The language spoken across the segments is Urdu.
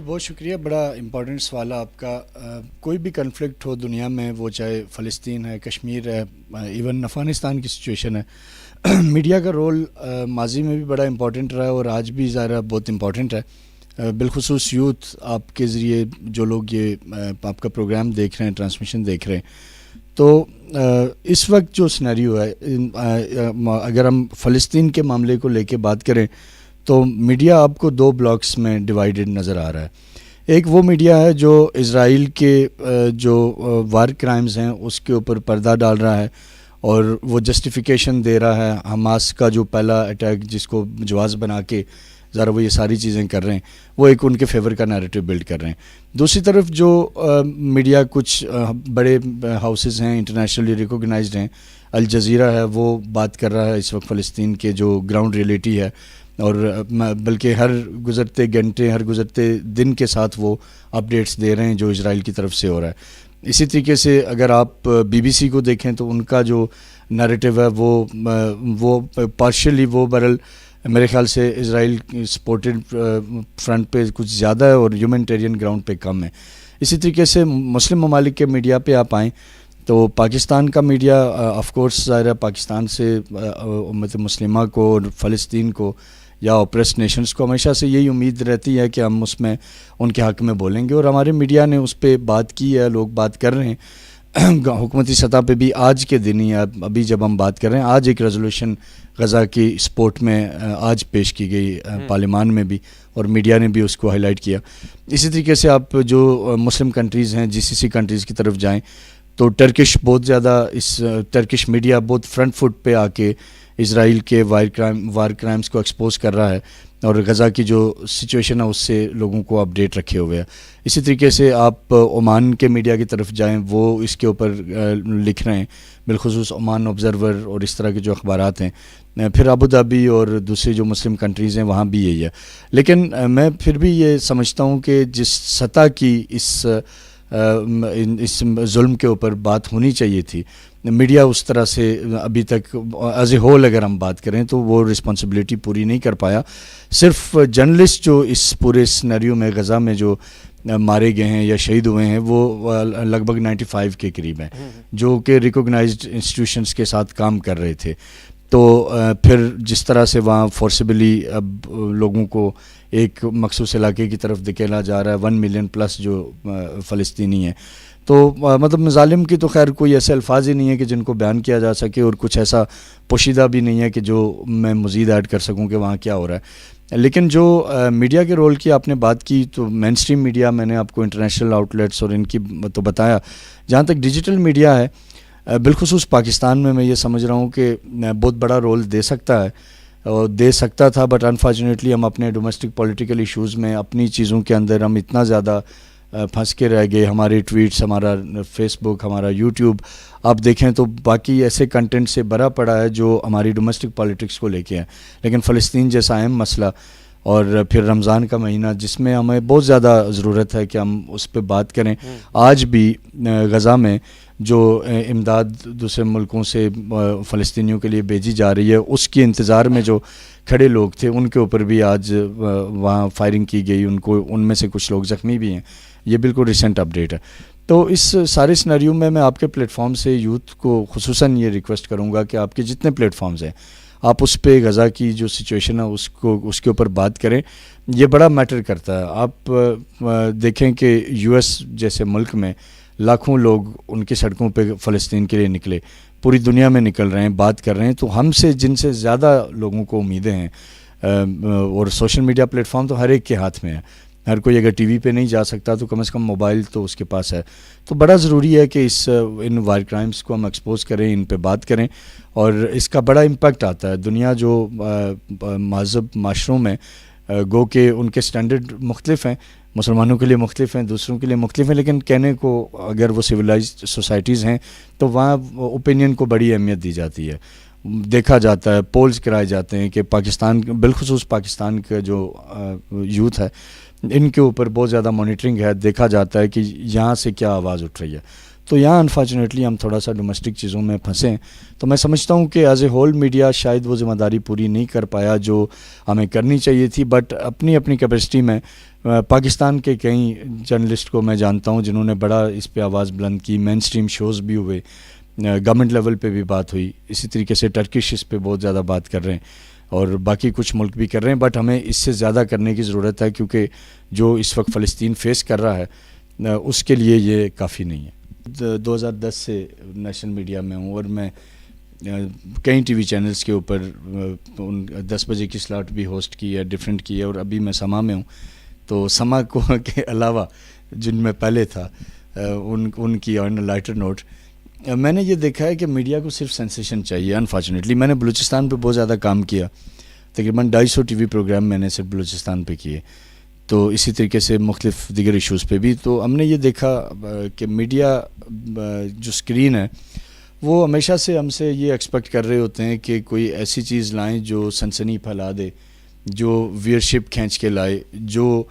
جی بہت شکریہ. بڑا امپورٹنٹ سوال ہے آپ کا. کوئی بھی کنفلکٹ ہو دنیا میں، وہ چاہے فلسطین ہے، کشمیر ہے، ایون افغانستان کی سچویشن ہے، میڈیا کا رول ماضی میں بھی بڑا امپورٹنٹ رہا ہے اور آج بھی ظاہر بہت امپورٹنٹ ہے. بالخصوص یوتھ آپ کے ذریعے جو لوگ یہ آپ کا پروگرام دیکھ رہے ہیں، ٹرانسمیشن دیکھ رہے ہیں، تو اس وقت جو سینیریو ہے، اگر ہم فلسطین کے معاملے کو لے کے بات کریں تو میڈیا آپ کو دو بلاکس میں ڈیوائیڈڈ نظر آ رہا ہے. ایک وہ میڈیا ہے جو اسرائیل کے جو وار کرائمز ہیں اس کے اوپر پردہ ڈال رہا ہے اور وہ جسٹیفیکیشن دے رہا ہے. حماس کا جو پہلا اٹیک جس کو جواز بنا کے ذرا وہ یہ ساری چیزیں کر رہے ہیں، وہ ایک ان کے فیور کا نیریٹو بلڈ کر رہے ہیں. دوسری طرف جو میڈیا کچھ بڑے ہاؤسز ہیں، انٹرنیشنلی ریکوگنائزڈ ہیں، الجزیرہ ہے، وہ بات کر رہا ہے اس وقت فلسطین کے جو گراؤنڈ ریئلٹی ہے، اور بلکہ ہر گزرتے گھنٹے، ہر گزرتے دن کے ساتھ وہ اپڈیٹس دے رہے ہیں جو اسرائیل کی طرف سے ہو رہا ہے. اسی طریقے سے اگر آپ BBC کو دیکھیں تو ان کا جو نیریٹو ہے وہ پارشلی وہ برل میرے خیال سے اسرائیل سپورٹڈ فرنٹ پہ کچھ زیادہ ہے اور ہیومنٹیرین گراؤنڈ پہ کم ہے. اسی طریقے سے مسلم ممالک کے میڈیا پہ آپ آئیں تو پاکستان کا میڈیا آف کورس ظاہر ہے پاکستان سے امت مسلمہ کو اور فلسطین کو یا اوپریس نیشنز کو ہمیشہ سے یہی امید رہتی ہے کہ ہم اس میں ان کے حق میں بولیں گے، اور ہمارے میڈیا نے اس پہ بات کی ہے، لوگ بات کر رہے ہیں. حکومتی سطح پہ بھی آج کے دن ہی ابھی جب ہم بات کر رہے ہیں، آج ایک ریزولوشن غزہ کی سپورٹ میں آج پیش کی گئی پارلیمان میں بھی، اور میڈیا نے بھی اس کو ہائی لائٹ کیا. اسی طریقے سے آپ جو مسلم کنٹریز ہیں، GCC کنٹریز کی طرف جائیں تو ٹرکش بہت زیادہ ٹرکش میڈیا بہت فرنٹ فٹ پہ آ کے اسرائیل کے وار کرائمز کو ایکسپوز کر رہا ہے اور غزہ کی جو سچویشن ہے اس سے لوگوں کو اپڈیٹ رکھے ہوئے ہیں. اسی طریقے سے آپ عمان کے میڈیا کی طرف جائیں، وہ اس کے اوپر لکھ رہے ہیں، بالخصوص عمان آبزرور اور اس طرح کے جو اخبارات ہیں. پھر ابوظہبی اور دوسری جو مسلم کنٹریز ہیں وہاں بھی یہی ہے. لیکن میں پھر بھی یہ سمجھتا ہوں کہ جس سطح کی اس ظلم کے اوپر بات ہونی چاہیے تھی، میڈیا اس طرح سے ابھی تک ایز اے ہول اگر ہم بات کریں تو وہ رسپانسبلٹی پوری نہیں کر پایا. صرف جرنلسٹ جو اس پورے سینیریو میں غزہ میں جو مارے گئے ہیں یا شہید ہوئے ہیں وہ لگ بھگ 95 کے قریب ہیں، جو کہ ریکوگنائزڈ انسٹیٹیوشنز کے ساتھ کام کر رہے تھے. تو پھر جس طرح سے وہاں فورسبلی اب لوگوں کو ایک مخصوص علاقے کی طرف دھکیلا جا رہا ہے، 1 ملین پلس جو فلسطینی ہیں، تو مطلب مظالم کی تو خیر کوئی ایسے الفاظ ہی نہیں ہے کہ جن کو بیان کیا جا سکے، اور کچھ ایسا پوشیدہ بھی نہیں ہے کہ جو میں مزید ایڈ کر سکوں کہ وہاں کیا ہو رہا ہے. لیکن جو میڈیا کے رول کی آپ نے بات کی تو مین اسٹریم میڈیا، میں نے آپ کو انٹرنیشنل آؤٹلیٹس اور ان کی تو بتایا. جہاں تک ڈیجیٹل میڈیا ہے بالخصوص پاکستان میں یہ سمجھ رہا ہوں کہ بہت بڑا رول دے سکتا ہے اور دے سکتا تھا، بٹ انفارچونیٹلی ہم اپنے ڈومیسٹک پولیٹیکل ایشوز میں اپنی چیزوں کے اندر ہم اتنا زیادہ پھنس کے رہ گئے. ہمارے ٹویٹس، ہمارا فیس بک، ہمارا یوٹیوب آپ دیکھیں تو باقی ایسے کنٹینٹ سے بھرا پڑا ہے جو ہماری ڈومیسٹک پالیٹکس کو لے کے ہیں. لیکن فلسطین جیسا اہم مسئلہ اور پھر رمضان کا مہینہ جس میں ہمیں بہت زیادہ ضرورت ہے کہ ہم اس پہ بات کریں. آج بھی غزہ میں جو امداد دوسرے ملکوں سے فلسطینیوں کے لیے بھیجی جا رہی ہے، اس کی انتظار میں جو کھڑے لوگ تھے ان کے اوپر بھی آج وہاں فائرنگ کی گئی، ان میں سے کچھ لوگ زخمی بھی ہیں. یہ بالکل ریسنٹ اپڈیٹ ہے. تو اس سارے سینیریو میں آپ کے پلیٹ فارم سے یوتھ کو خصوصاً یہ ریکویسٹ کروں گا کہ آپ کے جتنے پلیٹ فارمز ہیں آپ اس پہ غزہ کی جو سچویشن ہے اس کے اوپر بات کریں. یہ بڑا میٹر کرتا ہے. آپ دیکھیں کہ US جیسے ملک میں لاکھوں لوگ ان کی سڑکوں پہ فلسطین کے لیے نکلے، پوری دنیا میں نکل رہے ہیں، بات کر رہے ہیں. تو ہم سے جن سے زیادہ لوگوں کو امیدیں ہیں، اور سوشل میڈیا پلیٹ فارم تو ہر ایک کے ہاتھ میں ہے. ہر کوئی اگر ٹی وی پہ نہیں جا سکتا تو کم از کم موبائل تو اس کے پاس ہے. تو بڑا ضروری ہے کہ ان وار کرائمز کو ہم ایکسپوز کریں، ان پہ بات کریں، اور اس کا بڑا امپیکٹ آتا ہے. دنیا جو مہذب معاشروں میں گو کہ ان کے سٹینڈرڈ مختلف ہیں، مسلمانوں کے لیے مختلف ہیں، دوسروں کے لیے مختلف ہیں، لیکن کہنے کو اگر وہ سویلائزڈ سوسائٹیز ہیں تو وہاں اوپینین کو بڑی اہمیت دی جاتی ہے. دیکھا جاتا ہے، پولز کرائے جاتے ہیں کہ پاکستان بالخصوص پاکستان کا جو یوتھ ہے ان کے اوپر بہت زیادہ مانیٹرنگ ہے. دیکھا جاتا ہے کہ یہاں سے کیا آواز اٹھ رہی ہے. تو یہاں انفارچونیٹلی ہم تھوڑا سا ڈومیسٹک چیزوں میں پھنسے ہیں. تو میں سمجھتا ہوں کہ ایز اے ہول میڈیا شاید وہ ذمہ داری پوری نہیں کر پایا جو ہمیں کرنی چاہیے تھی. بٹ اپنی اپنی کیپیسٹی میں پاکستان کے کئی جرنلسٹ کو میں جانتا ہوں جنہوں نے بڑا اس پہ آواز بلند کی. مین اسٹریم شوز بھی ہوئے, گورنمنٹ لیول پہ بھی بات ہوئی, اسی طریقے سے ٹرکش اس پہ بہت زیادہ بات کر رہے ہیں, اور باقی کچھ ملک بھی کر رہے ہیں. بٹ ہمیں اس سے زیادہ کرنے کی ضرورت ہے, کیونکہ جو اس وقت فلسطین فیس کر رہا ہے اس کے لیے یہ کافی نہیں ہے. 2010 سے نیشنل میڈیا میں ہوں, اور میں کئی ٹی وی چینلز کے اوپر 10 بجے کی سلاٹ بھی ہوسٹ کی ہے, ڈیفرنٹ کی ہے, اور ابھی میں سما میں ہوں. تو سما کو کے علاوہ جن میں پہلے تھا ان کی آن لائٹر نوٹ, میں نے یہ دیکھا ہے کہ میڈیا کو صرف سینسیشن چاہیے. انفارچونیٹلی میں نے بلوچستان پہ بہت زیادہ کام کیا, تقریباً 250 ٹی وی پروگرام میں نے صرف بلوچستان پہ کیے, تو اسی طریقے سے مختلف دیگر ایشوز پہ بھی. تو ہم نے یہ دیکھا کہ میڈیا جو اسکرین ہے وہ ہمیشہ سے ہم سے یہ ایکسپیکٹ کر رہے ہوتے ہیں کہ کوئی ایسی چیز لائیں جو سنسنی پھیلا دے, جو ویئرشپ کھینچ کے لائے, جو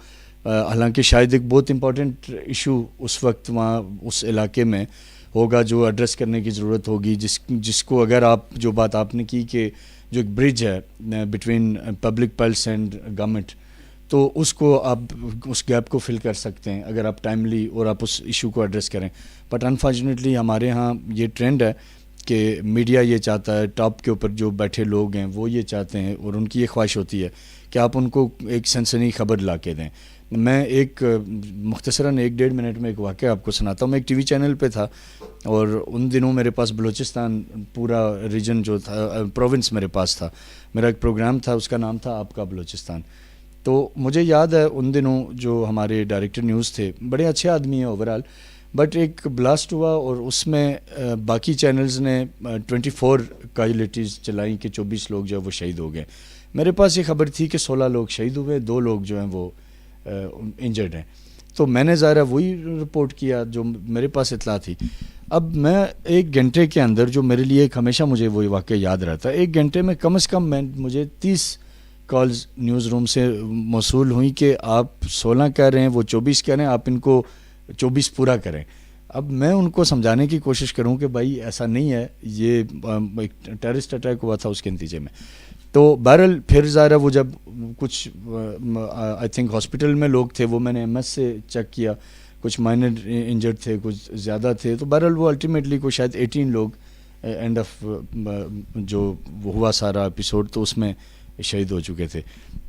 حالانکہ شاید ایک بہت امپورٹنٹ ایشو اس وقت وہاں اس علاقے میں ہوگا جو ایڈریس کرنے کی ضرورت ہوگی, جس کو اگر آپ جو بات آپ نے کی کہ جو ایک برج ہے between public plus and government, تو اس کو آپ اس گیپ کو فل کر سکتے ہیں اگر آپ ٹائملی اور آپ اس ایشو کو ایڈریس کریں. بٹ انفارچونیٹلی ہمارے ہاں یہ ٹرینڈ ہے کہ میڈیا یہ چاہتا ہے, ٹاپ کے اوپر جو بیٹھے لوگ ہیں وہ یہ چاہتے ہیں, اور ان کی یہ خواہش ہوتی ہے کہ آپ ان کو ایک سنسنی خبر لا کے دیں. میں ایک مختصراً 1-1.5 منٹ میں ایک واقعہ آپ کو سناتا ہوں. میں ایک ٹی وی چینل پہ تھا, اور ان دنوں میرے پاس بلوچستان پورا ریجن جو تھا, پروونس میرے پاس تھا. میرا ایک پروگرام تھا, اس کا نام تھا آپ کا بلوچستان. تو مجھے یاد ہے ان دنوں جو ہمارے ڈائریکٹر نیوز تھے, بڑے اچھے آدمی ہیں اوورال, بٹ ایک بلاسٹ ہوا اور اس میں باقی چینلز نے 24 کیجولیٹیز چلائیں کہ 24 لوگ جو ہے وہ شہید ہو گئے. میرے پاس یہ خبر تھی کہ 16 لوگ شہید ہوئے, 2 لوگ جو ہیں وہ انجرڈ ہیں. تو میں نے ظاہر وہی رپورٹ کیا جو میرے پاس اطلاع تھی. اب میں 1 گھنٹے کے اندر, جو میرے لیے ایک ہمیشہ مجھے وہی واقعہ یاد رہتا ہے, 1 گھنٹے میں کم از کم مجھے 30 کالز نیوز روم سے موصول ہوئیں کہ آپ 16 کہہ رہے ہیں, وہ 24 کہہ رہے ہیں, آپ ان کو 24 پورا کریں. اب میں ان کو سمجھانے کی کوشش کروں کہ بھائی ایسا نہیں ہے, یہ ایک ٹیررسٹ اٹیک ہوا تھا اس کے نتیجے میں. تو بہرحال پھر ظاہر ہے وہ جب کچھ آئی تھنک ہاسپٹل میں لوگ تھے, وہ میں نے ایم ایس سے چیک کیا, کچھ مائنر انجرڈ تھے, کچھ زیادہ تھے. تو بہرحال وہ الٹیمیٹلی کو شاید 18 لوگ اینڈ آف جو ہوا سارا ایپیسوڈ, تو اس میں شہید ہو چکے تھے.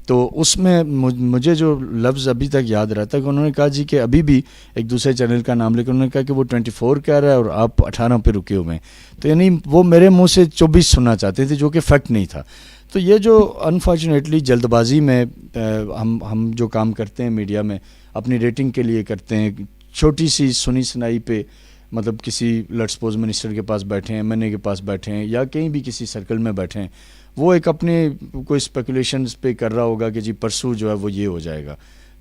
تو اس میں مجھے جو لفظ ابھی تک یاد رہتا ہے کہ انہوں نے کہا جی کہ ابھی بھی ایک دوسرے چینل کا نام لے کر انہوں نے کہا کہ وہ 24 کہہ رہا ہے اور آپ 18 پہ رکے ہوئے ہیں. تو یعنی وہ میرے منہ سے 24 سننا چاہتے تھے, جو کہ فیکٹ نہیں تھا. تو یہ جو انفارچونیٹلی جلد بازی میں ہم جو کام کرتے ہیں میڈیا میں, اپنی ریٹنگ کے لیے کرتے ہیں, چھوٹی سی سنی سنائی پہ, مطلب کسی لیٹس سپوز منسٹر کے پاس بیٹھے ہیں, ایم این اے کے پاس بیٹھے ہیں, یا کہیں بھی کسی سرکل میں بیٹھے ہیں, وہ ایک اپنے کوئی اسپیکولیشنز پہ کر رہا ہوگا کہ جی پرسوں جو ہے وہ یہ ہو جائے گا.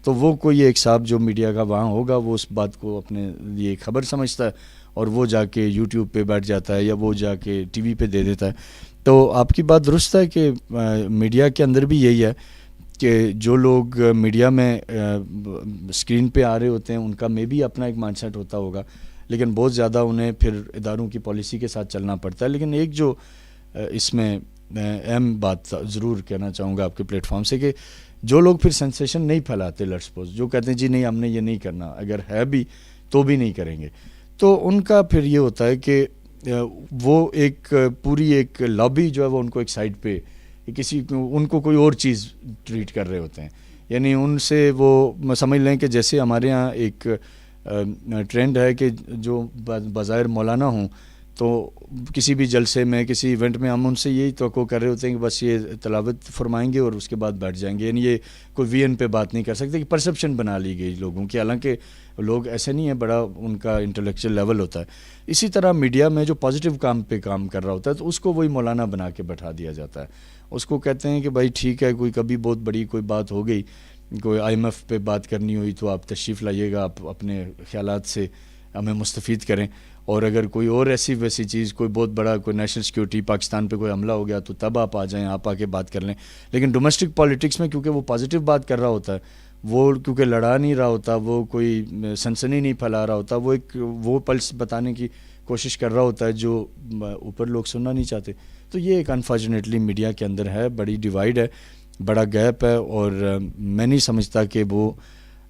تو وہ کوئی ایک صاحب جو میڈیا کا وہاں ہوگا, وہ اس بات کو اپنے لیے خبر سمجھتا ہے, اور وہ جا کے یوٹیوب پہ بیٹھ جاتا ہے, یا وہ جا کے ٹی وی پہ دے دیتا ہے. تو آپ کی بات درست ہے کہ میڈیا کے اندر بھی یہی ہے کہ جو لوگ میڈیا میں اسکرین پہ آ رہے ہوتے ہیں ان کا میں بھی اپنا ایک مائنڈ سیٹ ہوتا ہوگا, لیکن بہت زیادہ انہیں پھر اداروں کی پالیسی کے ساتھ چلنا پڑتا ہے. لیکن ایک جو اس میں اہم بات ضرور کہنا چاہوں گا آپ کے پلیٹ فارم سے, کہ جو لوگ پھر سینسیشن نہیں پھیلاتے, لیٹس سپوز جو کہتے ہیں جی نہیں ہم نے یہ نہیں کرنا, اگر ہے بھی تو بھی نہیں کریں گے, تو ان کا پھر یہ ہوتا ہے کہ وہ ایک پوری ایک لابی جو ہے وہ ان کو ایک سائڈ پہ ان کو کوئی اور چیز ٹریٹ کر رہے ہوتے ہیں. یعنی ان سے وہ سمجھ لیں کہ جیسے ہمارے ہاں ایک ٹرینڈ ہے کہ جو بظاہر مولانا ہوں, تو کسی بھی جلسے میں کسی ایونٹ میں ہم ان سے یہی توقع کر رہے ہوتے ہیں کہ بس یہ تلاوت فرمائیں گے اور اس کے بعد بیٹھ جائیں گے. یعنی یہ کوئی وی این پہ بات نہیں کر سکتے, کہ پرسیپشن بنا لی گئی لوگوں کی, حالانکہ لوگ ایسے نہیں ہیں, بڑا ان کا انٹلیکچوئل لیول ہوتا ہے. اسی طرح میڈیا میں جو پازیٹیو کام پہ کام کر رہا ہوتا ہے تو اس کو وہی مولانا بنا کے بٹھا دیا جاتا ہے. اس کو کہتے ہیں کہ بھائی ٹھیک ہے, کوئی کبھی بہت بڑی کوئی بات ہو گئی, کوئی آئی ایم ایف پہ بات کرنی ہوئی تو آپ تشریف لائیے گا, آپ اپنے خیالات سے ہمیں مستفید کریں. اور اگر کوئی اور ایسی ویسی چیز, کوئی بہت بڑا کوئی نیشنل سیکیورٹی پاکستان پہ کوئی حملہ ہو گیا تو تب آپ آ جائیں, آپ آ کے بات کر لیں. لیکن ڈومیسٹک پالیٹکس میں کیونکہ وہ پازیٹیو بات کر رہا ہوتا ہے, وہ کیونکہ لڑا نہیں رہا ہوتا, وہ کوئی سنسنی نہیں پھیلا رہا ہوتا, وہ ایک وہ پلس بتانے کی کوشش کر رہا ہوتا ہے جو اوپر لوگ سننا نہیں چاہتے. تو یہ ایک انفارچونیٹلی میڈیا کے اندر ہے, بڑی ڈیوائیڈ ہے, بڑا گیپ ہے, اور میں نہیں سمجھتا کہ وہ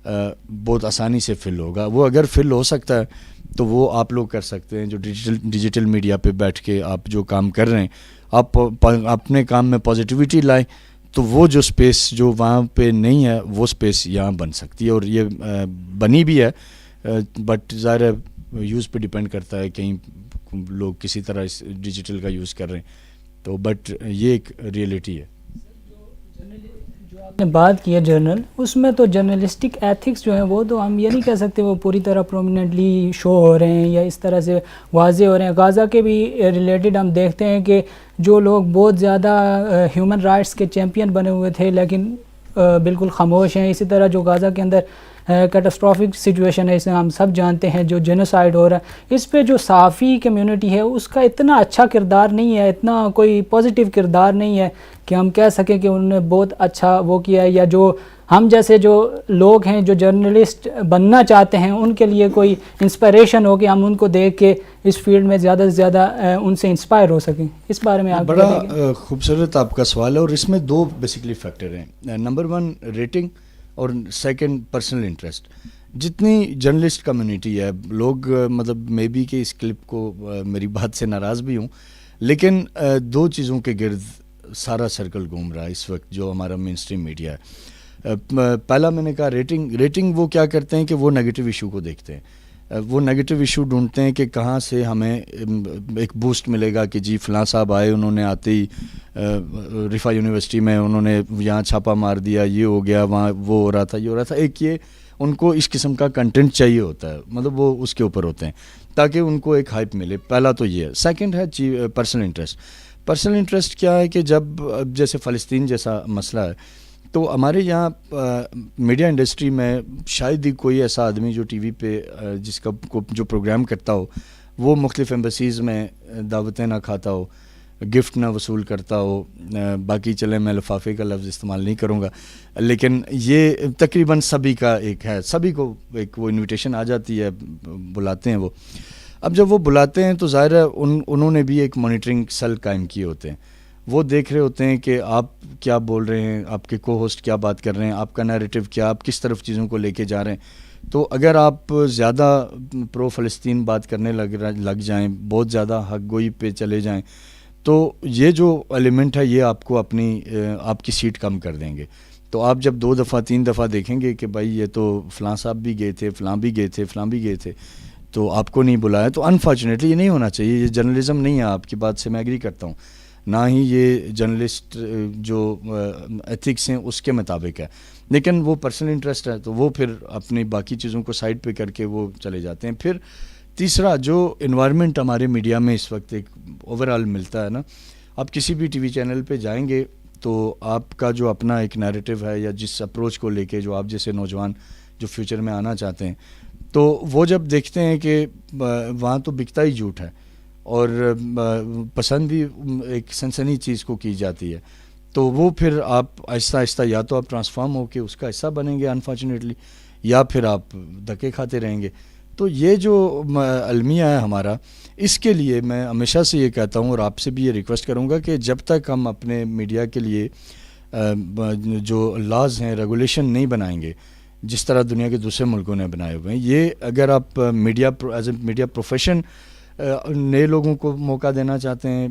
بہت آسانی سے فل ہوگا. وہ اگر فل ہو سکتا ہے تو وہ آپ لوگ کر سکتے ہیں جو ڈیجیٹل میڈیا پہ بیٹھ کے آپ جو کام کر رہے ہیں, آپ اپنے کام میں پازیٹیوٹی لائیں, تو وہ جو سپیس جو وہاں پہ نہیں ہے وہ سپیس یہاں بن سکتی ہے, اور یہ بنی بھی ہے. بٹ ظاہر ہے یوز پہ ڈیپینڈ کرتا ہے, کہیں لوگ کسی طرح اس ڈیجیٹل کا یوز کر رہے ہیں, تو بٹ یہ ایک ریئلٹی ہے. جو آپ نے بات کی ہے جرنل, اس میں تو جرنلسٹک ایتھکس جو ہیں وہ تو ہم یہ نہیں کہہ سکتے وہ پوری طرح پرومیننٹلی شو ہو رہے ہیں یا اس طرح سے واضح ہو رہے ہیں. غازہ کے بھی ریلیٹڈ ہم دیکھتے ہیں کہ جو لوگ بہت زیادہ ہیومن رائٹس کے چیمپئن بنے ہوئے تھے لیکن بالکل خاموش ہیں. اسی طرح جو غازہ کے اندر کیٹاسٹرافک سچویشن ہے, اسے ہم سب جانتے ہیں, جو جینوسائیڈ ہو رہا ہے, اس پہ جو صحافی کمیونٹی ہے اس کا اتنا اچھا کردار نہیں ہے, اتنا کوئی پازیٹیو کردار نہیں ہے کہ ہم کہہ سکیں کہ انہوں نے بہت اچھا وہ کیا ہے, یا جو ہم جیسے جو لوگ ہیں جو جرنلسٹ بننا چاہتے ہیں ان کے لیے کوئی انسپائریشن ہو کہ ہم ان کو دیکھ کے اس فیلڈ میں زیادہ سے زیادہ ان سے انسپائر ہو سکیں. اس بارے میں آپ بڑا خوبصورت آپ کا سوال ہے, اور اس میں دو بیسیکلی فیکٹر ہیں. نمبر 1 ریٹنگ, اور سیکنڈ پرسنل انٹرسٹ. جتنی جرنلسٹ کمیونٹی ہے, لوگ مطلب مے بی کہ اس کلپ کو میری بات سے ناراض بھی ہوں, لیکن دو چیزوں کے گرد سارا سرکل گھوم رہا ہے اس وقت جو ہمارا مین اسٹریم میڈیا ہے. پہلا میں نے کہا ریٹنگ وہ کیا کرتے ہیں کہ وہ نیگیٹو ایشو کو دیکھتے ہیں, وہ نیگیٹو ایشو ڈھونڈتے ہیں کہ کہاں سے ہمیں ایک بوسٹ ملے گا, کہ جی فلاں صاحب آئے, انہوں نے آتے ہی رفا یونیورسٹی میں انہوں نے یہاں چھاپا مار دیا, یہ ہو گیا, وہاں وہ ہو رہا تھا, یہ ہو رہا تھا. ایک یہ ان کو اس قسم کا کنٹینٹ چاہیے ہوتا ہے, مطلب وہ اس کے اوپر ہوتے ہیں تاکہ ان کو ایک ہائپ ملے. پہلا تو یہ ہے. سیکنڈ ہے پرسنل انٹرسٹ. پرسنل انٹرسٹ کیا ہے کہ جب جیسے فلسطین جیسا مسئلہ ہے, تو ہمارے یہاں میڈیا انڈسٹری میں شاید ہی کوئی ایسا آدمی جو ٹی وی پہ جس کا جو پروگرام کرتا ہو وہ مختلف ایمبیسیز میں دعوتیں نہ کھاتا ہو, گفٹ نہ وصول کرتا ہو. باقی چلیں میں لفافے کا لفظ استعمال نہیں کروں گا, لیکن یہ تقریباً سبھی کا ایک ہے, سبھی کو ایک وہ انویٹیشن آ جاتی ہے, بلاتے ہیں وہ. اب جب وہ بلاتے ہیں تو ظاہر ہے انہوں نے بھی ایک مانیٹرنگ سیل قائم کیے ہوتے ہیں, وہ دیکھ رہے ہوتے ہیں کہ آپ کیا بول رہے ہیں, آپ کے کو ہوسٹ کیا بات کر رہے ہیں, آپ کا نیریٹو کیا, آپ کس طرف چیزوں کو لے کے جا رہے ہیں. تو اگر آپ زیادہ پرو فلسطین بات کرنے لگ جائیں, بہت زیادہ حق گوئی پہ چلے جائیں, تو یہ جو ایلیمنٹ ہے یہ آپ کو آپ کی سیٹ کم کر دیں گے. تو آپ جب 2 دفعہ 3 دفعہ دیکھیں گے کہ بھائی یہ تو فلاں صاحب بھی گئے تھے, فلاں بھی گئے تھے, فلاں بھی گئے تھے, تو آپ کو نہیں بلایا. تو انفارچونیٹلی یہ نہیں ہونا چاہیے, یہ جرنلزم نہیں ہے. آپ کی بات سے میں ایگری کرتا ہوں, نہ ہی یہ جرنلسٹ جو ایتھکس ہیں اس کے مطابق ہے, لیکن وہ پرسنل انٹرسٹ ہے تو وہ پھر اپنی باقی چیزوں کو سائڈ پہ کر کے وہ چلے جاتے ہیں. پھر تیسرا جو انوائرمنٹ ہمارے میڈیا میں اس وقت ایک اوور آل ملتا ہے نا, آپ کسی بھی ٹی وی چینل پہ جائیں گے تو آپ کا جو اپنا ایک نیریٹو ہے یا جس اپروچ کو لے کے جو آپ جیسے نوجوان جو فیوچر میں آنا چاہتے ہیں, تو وہ جب دیکھتے ہیں کہ وہاں تو بکتا ہی جھوٹ ہے اور پسند بھی ایک سنسنی چیز کو کی جاتی ہے, تو وہ پھر آپ آہستہ آہستہ یا تو آپ ٹرانسفارم ہو کے اس کا حصہ بنیں گے انفارچونیٹلی, یا پھر آپ دھکے کھاتے رہیں گے. تو یہ جو المیہ ہے ہمارا, اس کے لیے میں ہمیشہ سے یہ کہتا ہوں اور آپ سے بھی یہ ریکویسٹ کروں گا کہ جب تک ہم اپنے میڈیا کے لیے جو لاز ہیں, ریگولیشن نہیں بنائیں گے جس طرح دنیا کے دوسرے ملکوں نے بنائے ہوئے ہیں, یہ اگر آپ ایز اے میڈیا پروفیشن نئے لوگوں کو موقع دینا چاہتے ہیں,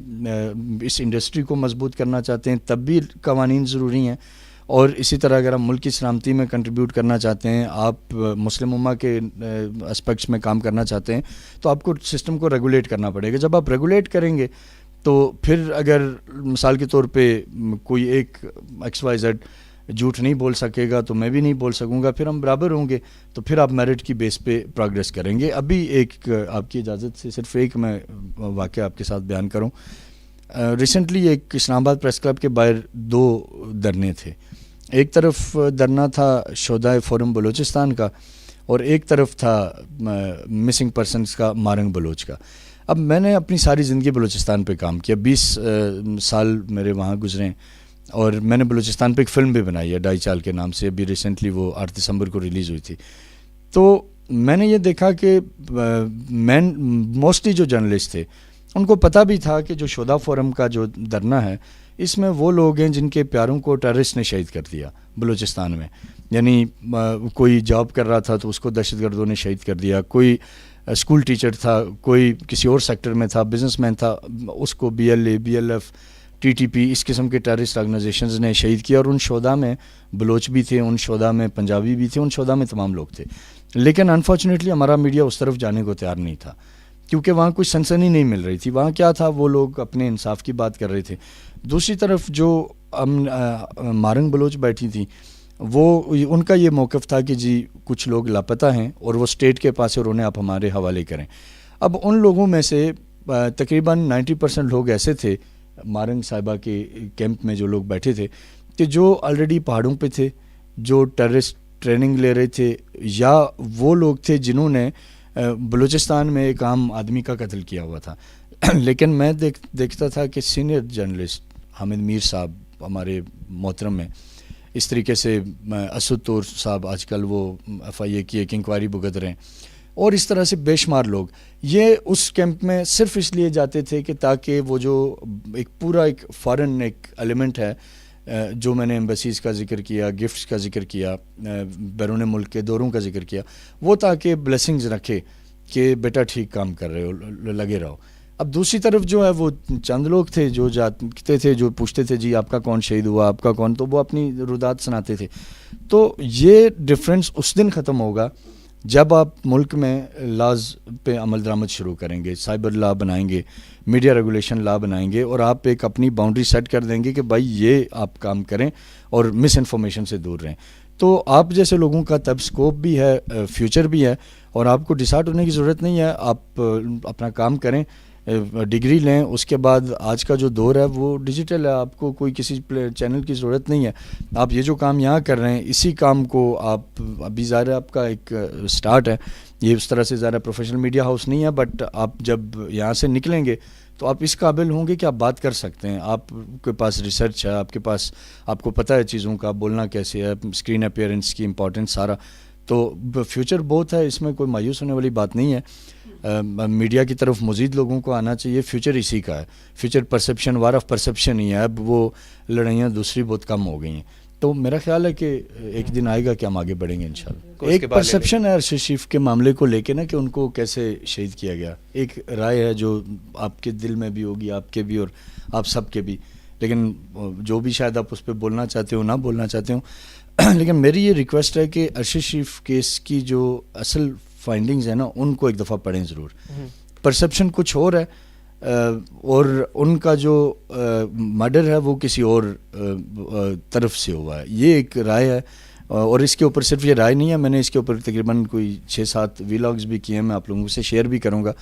اس انڈسٹری کو مضبوط کرنا چاہتے ہیں, تب بھی قوانین ضروری ہیں. اور اسی طرح اگر آپ ملک کی سلامتی میں کنٹریبیوٹ کرنا چاہتے ہیں, آپ مسلم امہ کے اسپیکٹس میں کام کرنا چاہتے ہیں, تو آپ کو سسٹم کو ریگولیٹ کرنا پڑے گا. جب آپ ریگولیٹ کریں گے تو پھر اگر مثال کے طور پہ کوئی ایک XYZ جھوٹ نہیں بول سکے گا تو میں بھی نہیں بول سکوں گا, پھر ہم برابر ہوں گے, تو پھر آپ میرٹ کی بیس پہ پروگریس کریں گے. ابھی ایک آپ کی اجازت سے صرف ایک میں واقعہ آپ کے ساتھ بیان کروں. ریسنٹلی ایک اسلام آباد پریس کلب کے باہر 2 دھرنے تھے. ایک طرف دھرنا تھا شہدائے فورم بلوچستان کا, اور ایک طرف تھا مسنگ پرسنس کا مارنگ بلوچ کا. اب میں نے اپنی ساری زندگی بلوچستان پہ کام کیا, 20 سال میرے وہاں گزرے ہیں, اور میں نے بلوچستان پہ ایک فلم بھی بنائی ہے 2.5 سال کے نام سے, ابھی ریسنٹلی وہ 8 دسمبر کو ریلیز ہوئی تھی. تو میں نے یہ دیکھا کہ موسٹلی جو جرنلسٹ تھے ان کو پتہ بھی تھا کہ جو شہداء فورم کا جو دھرنا ہے اس میں وہ لوگ ہیں جن کے پیاروں کو ٹیررسٹ نے شہید کر دیا بلوچستان میں. یعنی کوئی جاب کر رہا تھا تو اس کو دہشت گردوں نے شہید کر دیا, کوئی اسکول ٹیچر تھا, کوئی کسی اور سیکٹر میں تھا, بزنس مین تھا, اس کو BLA, BLF, TTP اس قسم کے ٹیررسٹ آرگنائزیشنز نے شہید کیا. اور ان شہداء میں بلوچ بھی تھے, ان شہداء میں پنجابی بھی تھے, ان شہداء میں تمام لوگ تھے. لیکن انفارچونیٹلی ہمارا میڈیا اس طرف جانے کو تیار نہیں تھا کیونکہ وہاں کچھ سنسنی نہیں مل رہی تھی. وہاں کیا تھا, وہ لوگ اپنے انصاف کی بات کر رہے تھے. دوسری طرف جو مارنگ بلوچ بیٹھی تھیں وہ ان کا یہ موقف تھا کہ جی کچھ لوگ لاپتہ ہیں اور وہ اسٹیٹ کے پاس ہے اور انہیں آپ ہمارے حوالے کریں. اب ان لوگوں میں سے تقریباً 90% لوگ ایسے تھے مارنگ صاحبہ کے کیمپ میں جو لوگ بیٹھے تھے کہ جو آلریڈی پہاڑوں پہ تھے, جو ٹیررسٹ ٹریننگ لے رہے تھے, یا وہ لوگ تھے جنہوں نے بلوچستان میں ایک عام آدمی کا قتل کیا ہوا تھا. لیکن میں دیکھتا تھا کہ سینئر جرنلسٹ حامد میر صاحب ہمارے محترم ہیں, اس طریقے سے اسد طور صاحب آج کل وہ FIA کی ایک انکوائری بھگت رہے ہیں, اور اس طرح سے بے شمار لوگ یہ اس کیمپ میں صرف اس لیے جاتے تھے کہ تاکہ وہ جو ایک پورا ایک فارن ایک ایلیمنٹ ہے جو میں نے ایمبیسیز کا ذکر کیا, گفٹس کا ذکر کیا, بیرون ملک کے دوروں کا ذکر کیا, وہ تاکہ بلیسنگز رکھے کہ بیٹا ٹھیک کام کر رہے ہو, لگے رہو. اب دوسری طرف جو ہے وہ چند لوگ تھے جو جاتے تھے, جو پوچھتے تھے جی آپ کا کون شہید ہوا, آپ کا کون, تو وہ اپنی رودات سناتے تھے. تو یہ ڈفرینس اس دن ختم ہوگا جب آپ ملک میں لاز پہ عمل درآمد شروع کریں گے, سائبر لا بنائیں گے, میڈیا ریگولیشن لا بنائیں گے, اور آپ ایک اپنی باؤنڈری سیٹ کر دیں گے کہ بھائی یہ آپ کام کریں اور مس انفارمیشن سے دور رہیں. تو آپ جیسے لوگوں کا تب سکوپ بھی ہے, فیوچر بھی ہے, اور آپ کو ڈسارٹ ہونے کی ضرورت نہیں ہے. آپ اپنا کام کریں, ڈگری لیں, اس کے بعد آج کا جو دور ہے وہ ڈیجیٹل ہے, آپ کو کوئی کسی چینل کی ضرورت نہیں ہے. آپ یہ جو کام یہاں کر رہے ہیں اسی کام کو آپ ابھی ظاہر آپ کا ایک سٹارٹ ہے, یہ اس طرح سے ظاہر پروفیشنل میڈیا ہاؤس نہیں ہے, بٹ آپ جب یہاں سے نکلیں گے تو آپ اس قابل ہوں گے کہ آپ بات کر سکتے ہیں. آپ کے پاس ریسرچ ہے, آپ کے پاس آپ کو پتہ ہے چیزوں کا, بولنا کیسے ہے, اسکرین اپیئرنس کی امپورٹنس سارا. تو فیوچر بہت ہے, اس میں کوئی مایوس ہونے والی بات نہیں ہے. میڈیا کی طرف مزید لوگوں کو آنا چاہیے, فیوچر اسی کا ہے. Future perception, war of perception ہی ہے. اب وہ لڑائیاں دوسری بہت کم ہو گئی ہیں. تو میرا خیال ہے کہ ایک دن آئے گا کہ ہم آگے بڑھیں گے انشاءاللہ. ایک پرسیپشن ہے ارشد شریف کے معاملے کو لے کے نا کہ ان کو کیسے شہید کیا گیا, ایک رائے ہے جو آپ کے دل میں بھی ہوگی, آپ کے بھی اور آپ سب کے بھی, لیکن جو بھی شاید آپ اس پہ بولنا چاہتے ہو نہ بولنا چاہتے ہوں. لیکن میری یہ ریکویسٹ ہے کہ ارشد شریف کیس کی جو اصل فائنڈنگز ہیں نا ان کو ایک دفعہ پڑھیں ضرور. پرسیپشن کچھ اور ہے, اور ان کا جو مرڈر ہے وہ کسی اور طرف سے ہوا ہے. یہ ایک رائے ہے, اور اس کے اوپر صرف یہ رائے نہیں ہے, میں نے اس کے اوپر تقریباً کوئی 6-7 ویلاگز بھی کیے ہیں, میں آپ لوگوں سے شیئر بھی کروں گا.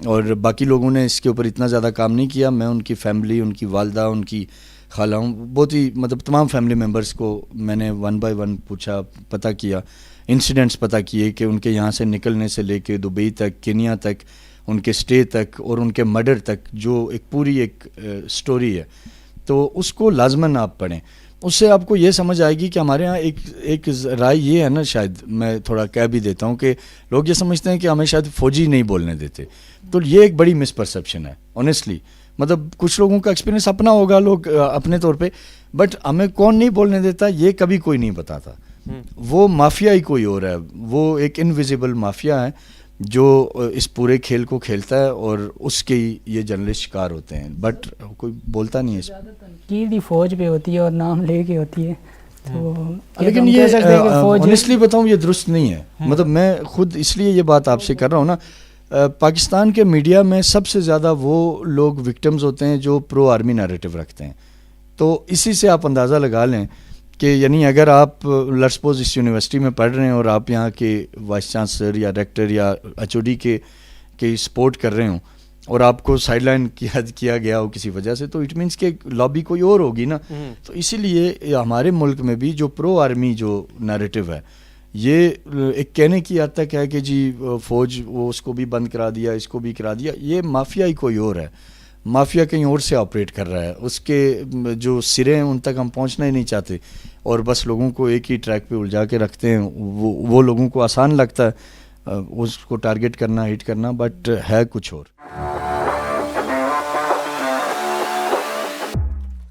اور باقی لوگوں نے اس کے اوپر اتنا زیادہ کام نہیں کیا. میں ان کی فیملی, ان کی والدہ, ان کی خالہوں, بہت ہی مطلب تمام فیملی ممبرس کو میں نے 1 by 1 پوچھا, پتہ کیا, انسیڈنٹس پتہ کیے کہ ان کے یہاں سے نکلنے سے لے کے دبئی تک, کینیا تک, ان کے اسٹے تک اور ان کے مرڈر تک, جو ایک پوری ایک سٹوری ہے. تو اس کو لازماً آپ پڑھیں. اس سے آپ کو یہ سمجھ آئے گی کہ ہمارے ہاں ایک رائے یہ ہے نا, شاید میں تھوڑا کہہ بھی دیتا ہوں کہ لوگ یہ سمجھتے ہیں کہ ہمیں شاید فوجی نہیں بولنے دیتے. تو یہ ایک بڑی مس پرسیپشن ہے آنیسٹلی. مطلب کچھ لوگوں کا ایکسپیرینس اپنا ہوگا, لوگ اپنے طور پہ, بٹ ہمیں کون نہیں بولنے دیتا یہ کبھی کوئی نہیں بتاتا. وہ مافیا ہی کوئی اور ہے, وہ ایک انویزیبل مافیا ہے جو اس پورے کھیل کو کھیلتا ہے, اور اس کے یہ جرنلسٹ شکار ہوتے ہیں, بٹ کوئی بولتا نہیں ہے. تنقید فوج پہ ہوتی ہے اور نام لے کے ہوتی ہے. لیکن یہ آنیسٹلی بتاؤں یہ درست نہیں ہے. مطلب میں خود اس لیے یہ بات آپ سے کر رہا ہوں نا, پاکستان کے میڈیا میں سب سے زیادہ وہ لوگ وکٹمز ہوتے ہیں جو پرو آرمی نیریٹو رکھتے ہیں. تو اسی سے آپ اندازہ لگا لیں کہ یعنی اگر آپ لیٹس سپوز اس یونیورسٹی میں پڑھ رہے ہیں اور آپ یہاں کے وائس چانسلر یا ریکٹر یا HOD کے سپورٹ کر رہے ہوں, اور آپ کو سائڈ لائن کیا گیا ہو کسی وجہ سے, تو اٹ مینس کہ لابی کوئی اور ہوگی نا. تو اسی لیے ہمارے ملک میں بھی جو پرو آرمی جو نیریٹو ہے, یہ ایک کہنے کی حد تک ہے کہ جی فوج وہ اس کو بھی بند کرا دیا, اس کو بھی کرا دیا. یہ مافیا ہی کوئی اور ہے. مافیا کہیں اور سے آپریٹ کر رہا ہے, اس کے جو سرے ہیں ان تک ہم پہنچنا ہی نہیں چاہتے, اور بس لوگوں کو ایک ہی ٹریک پہ الجھا کے رکھتے ہیں. وہ لوگوں کو آسان لگتا ہے اس کو ٹارگٹ کرنا, ہٹ کرنا, بٹ ہے کچھ اور.